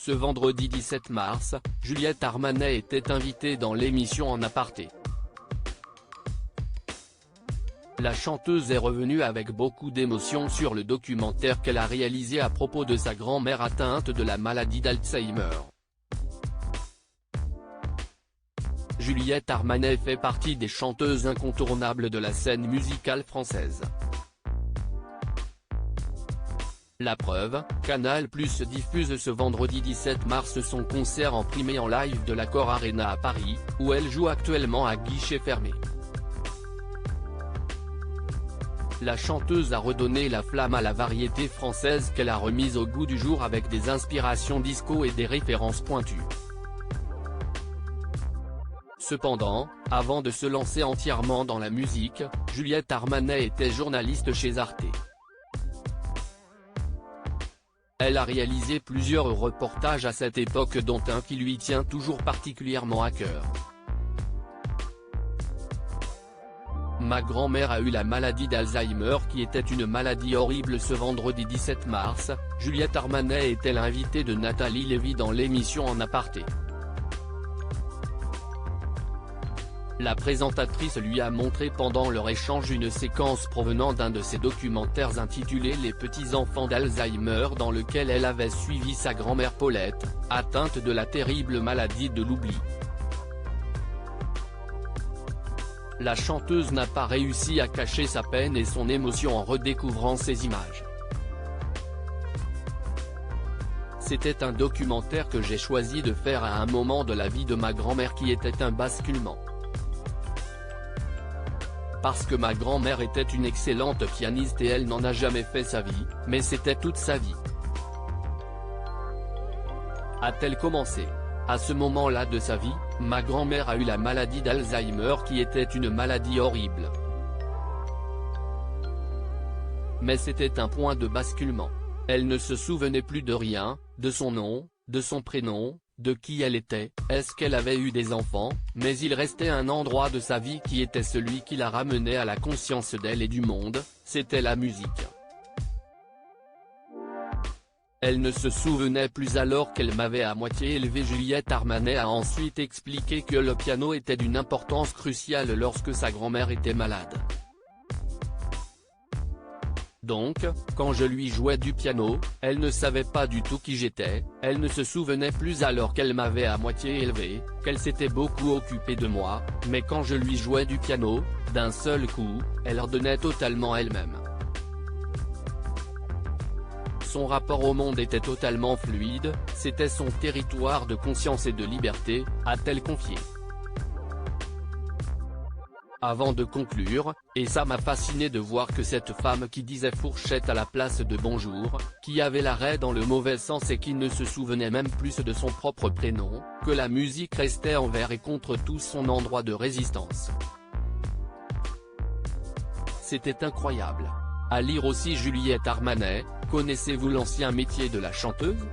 Ce vendredi 17 mars, Juliette Armanet était invitée dans l'émission En Aparté. La chanteuse est revenue avec beaucoup d'émotion sur le documentaire qu'elle a réalisé à propos de sa grand-mère atteinte de la maladie d'Alzheimer. Juliette Armanet fait partie des chanteuses incontournables de la scène musicale française. La preuve, Canal+ diffuse ce vendredi 17 mars son concert en primé en live de l'Accor Arena à Paris, où elle joue actuellement à guichet fermé. La chanteuse a redonné la flamme à la variété française qu'elle a remise au goût du jour avec des inspirations disco et des références pointues. Cependant, avant de se lancer entièrement dans la musique, Juliette Armanet était journaliste chez Arte. Elle a réalisé plusieurs reportages à cette époque dont un qui lui tient toujours particulièrement à cœur. Ma grand-mère a eu la maladie d'Alzheimer qui était une maladie horrible. Ce vendredi 17 mars, Juliette Armanet était l'invitée de Nathalie Lévy dans l'émission En Aparté. La présentatrice lui a montré pendant leur échange une séquence provenant d'un de ses documentaires intitulé Les petits-enfants d'Alzheimer, dans lequel elle avait suivi sa grand-mère Paulette, atteinte de la terrible maladie de l'oubli. La chanteuse n'a pas réussi à cacher sa peine et son émotion en redécouvrant ces images. C'était un documentaire que j'ai choisi de faire à un moment de la vie de ma grand-mère qui était un basculement. Parce que ma grand-mère était une excellente pianiste et elle n'en a jamais fait sa vie, mais c'était toute sa vie. A-t-elle commencé ? À ce moment-là de sa vie, ma grand-mère a eu la maladie d'Alzheimer qui était une maladie horrible. Mais c'était un point de basculement. Elle ne se souvenait plus de rien, de son nom, de son prénom, de qui elle était, est-ce qu'elle avait eu des enfants, mais il restait un endroit de sa vie qui était celui qui la ramenait à la conscience d'elle et du monde, c'était la musique. Elle ne se souvenait plus alors qu'elle m'avait à moitié élevé. Juliette Armanet a ensuite expliqué que le piano était d'une importance cruciale lorsque sa grand-mère était malade. Donc, quand je lui jouais du piano, elle ne savait pas du tout qui j'étais, elle ne se souvenait plus alors qu'elle m'avait à moitié élevé, qu'elle s'était beaucoup occupée de moi, mais quand je lui jouais du piano, d'un seul coup, elle redevenait totalement elle-même. Son rapport au monde était totalement fluide, c'était son territoire de conscience et de liberté, a-t-elle confié. Avant de conclure, et ça m'a fasciné de voir que cette femme qui disait fourchette à la place de bonjour, qui avait l'arrêt dans le mauvais sens et qui ne se souvenait même plus de son propre prénom, que la musique restait envers et contre tout son endroit de résistance. C'était incroyable. À lire aussi Juliette Armanet, connaissez-vous l'ancien métier de la chanteuse ?